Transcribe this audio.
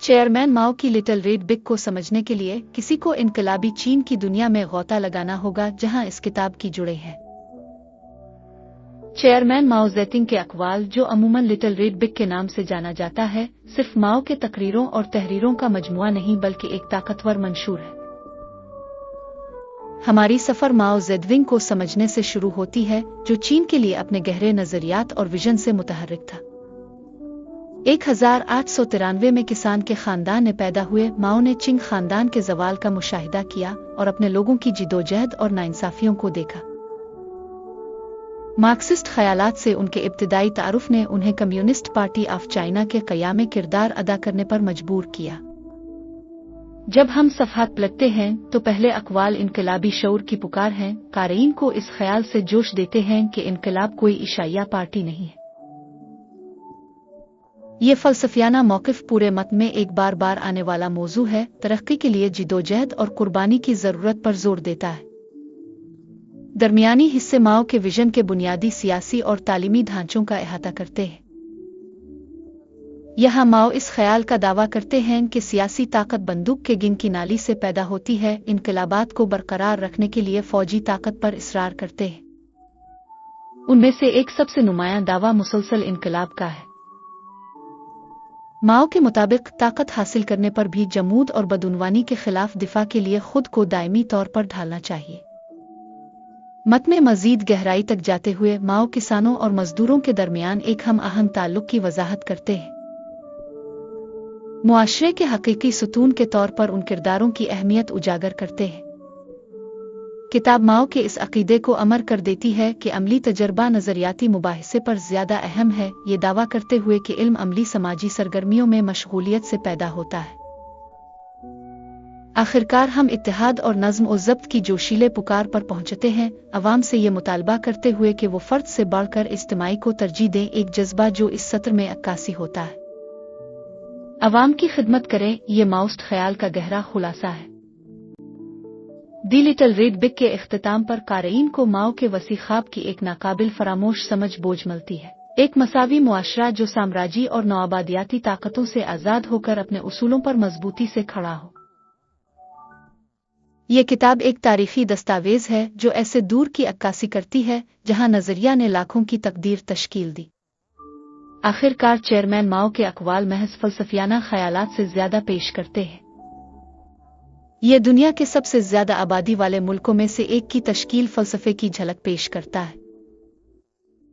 Chairman माओ की little red big को समझने के लिए किसी को इनकलाबी चीन की दुनिया में गौता लगाना होगा जहां इस किताब की जुड़े हैं। चेयरमैन माओ ज़ेतुंग के अक़वाल, जो अमूमन लिटिल रेड बिग के नाम से जाना जाता है, सिर्फ माओ के तकरीरों और तहरीरों का मजमुआ नहीं बल्कि एक ताकतवर मंशूर है। हमारी सफर माओ ज़ेडुंग को समझने से शुरू होती है, जो चीन के लिए अपने गहरे नजरियात और विजन से मुतहर्रिक था। 1893 में किसान के खानदान में पैदा हुए माओ ने चिंग खानदान के ज़वाल का मुशाहिदा किया और अपने लोगों की जिदोजहद और नाइंसाफियों को देखा। मार्क्सिस्ट ख्यालात से उनके इब्तिदाई तारुफ ने उन्हें कम्युनिस्ट पार्टी ऑफ चाइना के क़याम किरदार अदा करने पर मजबूर किया। जब हम सफ़हात पलटते हैं तो पहले अक़वाल इनकलाबी शऊर की पुकार हैं, क़ारीन को इस ख्याल से जोश देते हैं कि इनकलाब कोई इशाइया पार्टी नहीं है। ये फ़लसफ़ियाना मौक़िफ़ पूरे मत में एक बार बार आने वाला मौजू है, तरक्की के लिए जिदोजहद और कुर्बानी की ज़रूरत पर जोर देता है। दरमियानी हिस्से माओ के विजन के बुनियादी सियासी और तालीमी ढांचों का अहाता करते हैं। यहाँ माओ इस ख्याल का दावा करते हैं कि सियासी ताकत बंदूक के गिन की नाली से पैदा होती है। इनकलाबात को बरकरार रखने के लिए फौजी ताकत पर इसरार करते हैं। उनमें से एक सबसे नुमायां दावा मुसलसल इनकलाब का है। माओ के मुताबिक ताकत हासिल करने पर भी जमूद और बदउनवानी के खिलाफ दिफा के लिए खुद को दायमी तौर पर ढालना चाहिए। मत में मजीद गहराई तक जाते हुए माओ किसानों और मजदूरों के दरमियान एक हम आहंग ताल्लुक की वजाहत करते हैं। मुआशरे के हकीकी सुतून के तौर पर उन किरदारों की अहमियत उजागर करते हैं। किताब माओ के इस अकीदे को अमर कर देती है कि अमली तजर्बा नजरियाती मुबाहिसे पर ज्यादा अहम है, ये दावा करते हुए कि इल्म अमली समाजी सरगर्मियों में मशगूलियत से पैदा होता है। आखिरकार हम इत्तेहाद और नज़्म और ज़ब्त की जोशीले पुकार पर पहुंचते हैं, अवाम से ये मुतालबा करते हुए कि वो फर्द से बढ़कर इज्तिमाई को तरजीह दें, एक जज्बा जो इस सत्र में अक्कासी होता है। अवाम की खिदमत करें, ये माओइस्ट ख्याल का गहरा खुलासा है। दी लिटिल रेड बिग के इख्तिताम पर क़ारीन को माओ के वसी ख्वाब की एक नाकाबिल फरामोश समझ बोझ मिलती है। एक मसावी मुआशरा जो साम्राजी और नौआबादियाती ताकतों से आज़ाद होकर अपने उसूलों पर मजबूती से खड़ा हो। ये किताब एक तारीखी दस्तावेज है जो ऐसे दूर की अक्कासी करती है जहां नजरिया ने लाखों की तकदीर तश्कील दी। आखिरकार चेयरमैन माओ के अक़वाल महज फ़लसफ़ियाना ख़यालात से ज़्यादा पेश करते हैं। ये दुनिया के सबसे ज़्यादा आबादी वाले मुल्कों में से एक की तश्कील फ़लसफ़े की झलक पेश करता है।